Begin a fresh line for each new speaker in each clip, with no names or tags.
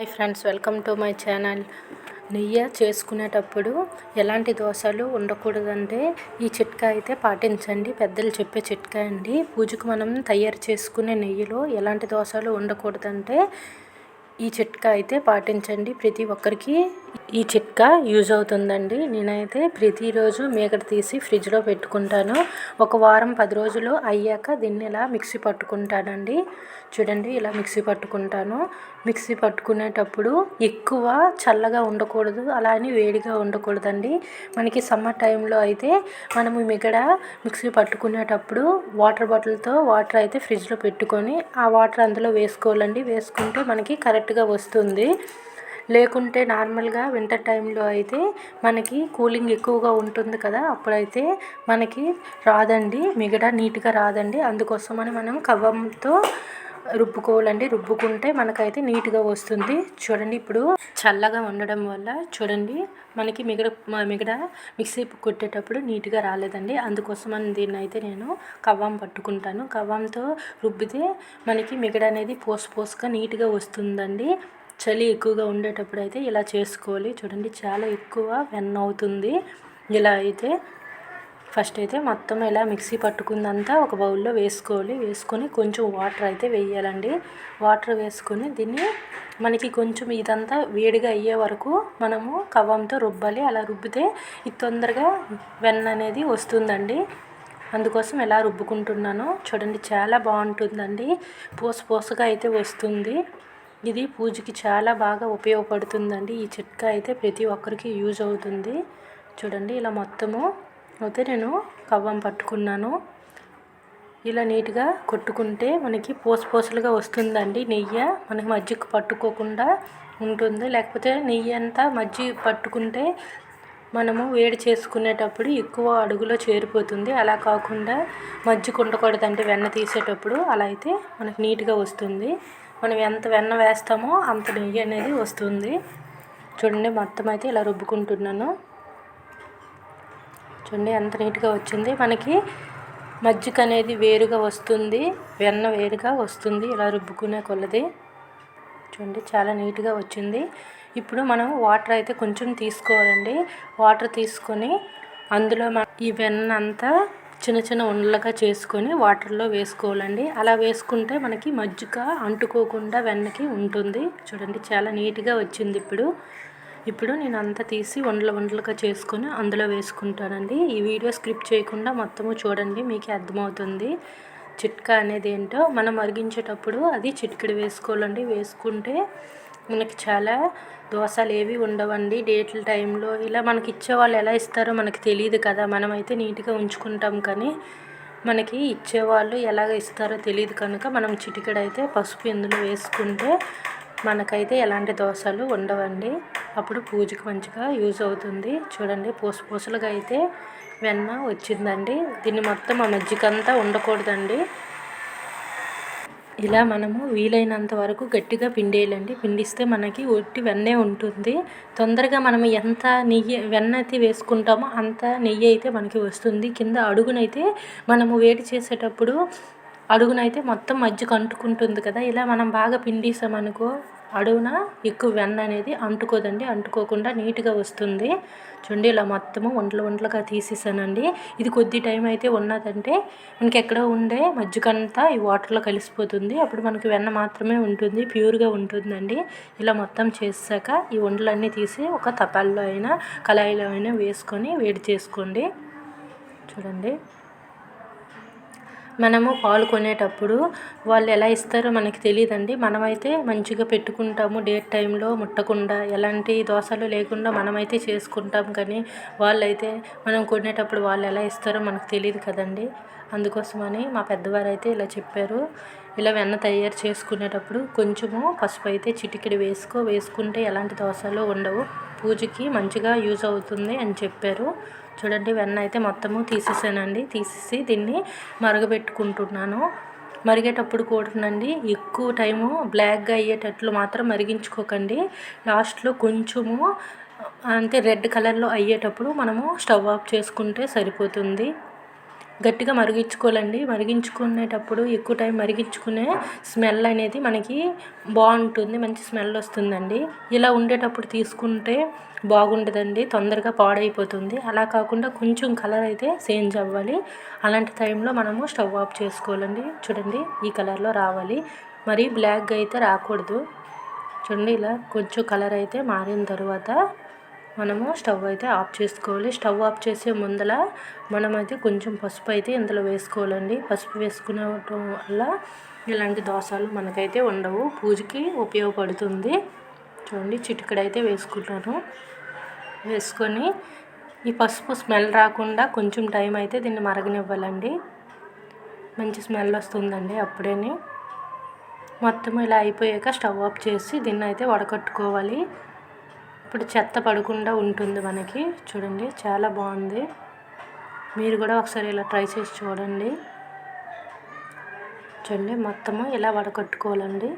Hi friends, welcome to my channel. నెయ్యి చేసుకునేటప్పుడు ఎలాంటి దోషాలు ఉండకూడదంటే ఈ చిట్కా అయితే పాటించండి. పెద్దలు చెప్పే చిట్కా అండి. పూజకు మనం తయారు చేసుకునే నెయ్యిలో ఎలాంటి దోషాలు ఉండకూడదంటే ఈ చిట్కా అయితే పాటించండి. ప్రతి ఒక్కరికి ఈ చిట్కా యూజ్ అవుతుందండి. నేనైతే ప్రతిరోజు మీగడ తీసి ఫ్రిడ్జ్లో పెట్టుకుంటాను. ఒక వారం 10 రోజులు అయ్యాక దీన్ని ఇలా మిక్సీ పట్టుకుంటానండి. చూడండి, ఇలా మిక్సీ పట్టుకుంటాను. మిక్సీ పట్టుకునేటప్పుడు ఎక్కువ చల్లగా ఉండకూడదు, అలా అని వేడిగా ఉండకూడదండి. మనకి సమ్మర్ టైంలో అయితే మనము మిగడ మిక్సీ పట్టుకునేటప్పుడు వాటర్ బాటిల్తో వాటర్ అయితే ఫ్రిడ్జ్లో పెట్టుకొని ఆ వాటర్ అందులో వేసుకోవాలండి. వేసుకుంటే మనకి కరెక్ట్గా వస్తుంది. లేకుంటే నార్మల్గా వింటర్ టైంలో అయితే మనకి కూలింగ్ ఎక్కువగా ఉంటుంది కదా, అప్పుడైతే మనకి రాదండి, మిగడ నీట్గా రాదండి. అందుకోసమని మనం కవ్వంతో రుబ్బుకోవాలండి. రుబ్బుకుంటే మనకైతే నీట్గా వస్తుంది. చూడండి, ఇప్పుడు చల్లగా ఉండడం వల్ల చూడండి మనకి మిగడ మిక్సీ కొట్టేటప్పుడు నీట్గా రాలేదండి. అందుకోసమని దీన్ని అయితే నేను కవ్వం పట్టుకుంటాను. కవ్వంతో రుబ్బితే మనకి మిగడ అనేది పోసుగా నీట్గా వస్తుందండి. చలి ఎక్కువగా ఉండేటప్పుడు అయితే ఇలా చేసుకోవాలి. చూడండి, చాలా ఎక్కువ వెన్న అవుతుంది. ఇలా అయితే ఫస్ట్ అయితే మొత్తం ఇలా మిక్సీ పట్టుకుందంతా ఒక బౌల్లో వేసుకోవాలి. వేసుకొని కొంచెం వాటర్ అయితే వేయాలండి. వాటర్ వేసుకొని దీన్ని మనకి కొంచెం ఇదంతా వేడిగా అయ్యే వరకు మనము కవ్వంతో రుబ్బాలి. అలా రుబ్బితే ఇది తొందరగా వెన్న అనేది వస్తుందండి. అందుకోసం ఎలా రుబ్బుకుంటున్నాను చూడండి, చాలా బాగుంటుందండి. పోసుగా అయితే వస్తుంది. ఇది పూజకి చాలా బాగా ఉపయోగపడుతుందండి. ఈ చిట్కా అయితే ప్రతి ఒక్కరికి యూజ్ అవుతుంది. చూడండి, ఇలా మొత్తము అయితే నేను కవ్వం పట్టుకున్నాను. ఇలా నీట్గా కొట్టుకుంటే మనకి పోసులుగా వస్తుందండి. నెయ్యి మనకి మజ్జిగ పట్టుకోకుండా ఉంటుంది. లేకపోతే నెయ్యి అంతా మజ్జిగ పట్టుకుంటే మనము వేడి చేసుకునేటప్పుడు ఎక్కువ అడుగులో చేరిపోతుంది. అలా కాకుండా మజ్జిగ ఉండకూడదంటే వెన్న తీసేటప్పుడు అలా అయితే మనకి నీట్గా వస్తుంది. మనం ఎంత వెన్న వేస్తామో అంత నెయ్యి అనేది వస్తుంది. చూడండి, మొత్తం అయితే ఇలా రుబ్బుకుంటున్నాను. చూడండి ఎంత నీట్గా వచ్చింది. మనకి మజ్జిగ అనేది వేరుగా వస్తుంది, వెన్న వేరుగా వస్తుంది ఇలా రుబ్బుకునే కొలది. చూడండి, చాలా నీట్గా వచ్చింది. ఇప్పుడు మనం వాటర్ అయితే కొంచెం తీసుకోవాలండి. వాటర్ తీసుకొని అందులో ఈ వెన్న అంతా చిన్న ఉండలుగా చేసుకొని వాటర్లో వేసుకోవాలండి. అలా వేసుకుంటే మనకి మజ్జిగ అంటుకోకుండా వెన్నకి ఉంటుంది. చూడండి, చాలా నీట్గా వచ్చింది. ఇప్పుడు నేను అంతా తీసి ఉండలుగా చేసుకొని అందులో వేసుకుంటానండి. ఈ వీడియో స్కిప్ చేయకుండా మొత్తము చూడండి, మీకు అర్థమవుతుంది చిట్కా అనేది ఏంటో. మనం మరిగించేటప్పుడు అది చిటికెడు వేసుకోవాలండి. వేసుకుంటే మనకి చాలా దోషాలు ఏవి ఉండవండి. డేట్ల టైంలో ఇలా మనకి ఇచ్చేవాళ్ళు ఎలా ఇస్తారో మనకి తెలియదు కదా. మనమైతే నీట్గా ఉంచుకుంటాం, కానీ మనకి ఇచ్చేవాళ్ళు ఎలాగ ఇస్తారో తెలియదు కనుక మనం చిటికెడైతే పసుపు ఇందులో వేసుకుంటే మనకైతే ఎలాంటి దోషాలు ఉండవండి. అప్పుడు పూజకి మంచిగా యూజ్ అవుతుంది. చూడండి, పోసులుగా అయితే వెన్న వచ్చిందండి. దీన్ని మొత్తం ఆ మజ్జిగంతా ఉండకూడదండి. ఇలా మనము వీలైనంత వరకు గట్టిగా పిండేయాలండి. పిండిస్తే మనకి ఒట్టి వెన్నే ఉంటుంది. తొందరగా మనం ఎంత వెన్న అయితే వేసుకుంటామో అంత నెయ్యి అయితే మనకి వస్తుంది. కింద అడుగునైతే మనము వేడి చేసేటప్పుడు అడుగునైతే మొత్తం మజ్జిగ అంటుకుంటుంది కదా. ఇలా మనం బాగా పిండేసామనుకో అడుగున ఎక్కువ వెన్న అనేది అంటుకోదండి. అంటుకోకుండా నీట్గా వస్తుంది. చూడండి, ఇలా మొత్తము ఉండలుగా తీసేసానండి. ఇది కొద్ది టైం అయితే ఉన్నదంటే మనకి ఎక్కడో ఉండే మజ్జిగంతా ఈ వాటర్లో కలిసిపోతుంది. అప్పుడు మనకి వెన్న మాత్రమే ఉంటుంది, ప్యూర్గా ఉంటుందండి. ఇలా మొత్తం చేసాక ఈ ఉండలన్నీ తీసి ఒక తపాల్లో అయినా కళాయిలో అయినా వేసుకొని వేడి చేసుకోండి. చూడండి, మనము పాలు కొనేటప్పుడు వాళ్ళు ఎలా ఇస్తారో మనకి తెలియదండి. మనమైతే మంచిగా పెట్టుకుంటాము, డేట్ టైంలో ముట్టకుండా ఎలాంటి దోషాలు లేకుండా మనమైతే చేసుకుంటాం. కానీ వాళ్ళైతే మనం కొనేటప్పుడు వాళ్ళు ఎలా ఇస్తారో మనకు తెలియదు కదండి. అందుకోసమని మా పెద్దవారు అయితే ఇలా చెప్పారు. ఇలా వెన్న తయారు చేసుకునేటప్పుడు కొంచెము పసుపు అయితే చిటికెడు వేసుకుంటే ఎలాంటి దోషాలు ఉండవు, పూజకి మంచిగా యూజ్ అవుతుంది అని చెప్పారు. చూడండి, వెన్న అయితే మొత్తము తీసేసానండి. తీసేసి దీన్ని మరగబెట్టుకుంటున్నాను. మరిగేటప్పుడు కూడానండి ఎక్కువ టైము బ్లాక్గా అయ్యేటట్లు మాత్రం మరిగించుకోకండి. లాస్ట్లో కొంచెము అంటే రెడ్ కలర్లో అయ్యేటప్పుడు మనము స్టవ్ ఆఫ్ చేసుకుంటే సరిపోతుంది. గట్టిగా మరిగించుకోవాలండి. మరిగించుకునేటప్పుడు ఎక్కువ టైం మరిగించుకునే స్మెల్ అనేది మనకి బాగుంటుంది, మంచి స్మెల్ వస్తుందండి. ఇలా ఉండేటప్పుడు తీసుకుంటే బాగుండదండి, తొందరగా పాడైపోతుంది. అలా కాకుండా కొంచెం కలర్ అయితే చేంజ్ అవ్వాలి. అలాంటి టైంలో మనము స్టవ్ ఆఫ్ చేసుకోవాలండి. చూడండి ఈ కలర్లో రావాలి, మరి బ్లాక్గా అయితే రాకూడదు. చూడండి ఇలా కొంచెం కలర్ అయితే మారిన తర్వాత మనము స్టవ్ అయితే ఆఫ్ చేసుకోవాలి. స్టవ్ ఆఫ్ చేసే ముందల మనమైతే కొంచెం పసుపు అయితే ఇందులో వేసుకోవాలండి. పసుపు వేసుకునడం వల్ల ఇలాంటి దోషాలు మనకైతే ఉండవు, పూజకి ఉపయోగపడుతుంది. చూడండి చిటికెడైతే వేసుకుంటాను. వేసుకొని ఈ పసుపు స్మెల్ రాకుండా కొంచెం టైం అయితే దీన్ని మరగనివ్వాలండి. మంచి స్మెల్ వస్తుందండి అప్పుడేని. మొత్తం ఇలా అయిపోయాక స్టవ్ ఆఫ్ చేసి దీన్ని అయితే వడకట్టుకోవాలి. ఇప్పుడు చెత్త పడకుండా ఉంటుంది మనకి. చూడండి చాలా బాగుంది. మీరు కూడా ఒకసారి ఇలా ట్రై చేసి చూడండి. చూడండి మొత్తము ఇలా వడకట్టుకోవాలండి.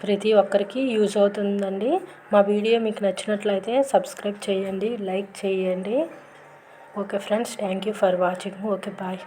ప్రతి ఒక్కరికి యూజ్ అవుతుందండి. మా వీడియో మీకు నచ్చినట్లయితే సబ్స్క్రైబ్ చేయండి, లైక్ చేయండి. Okay friends, thank you for watching. Okay bye.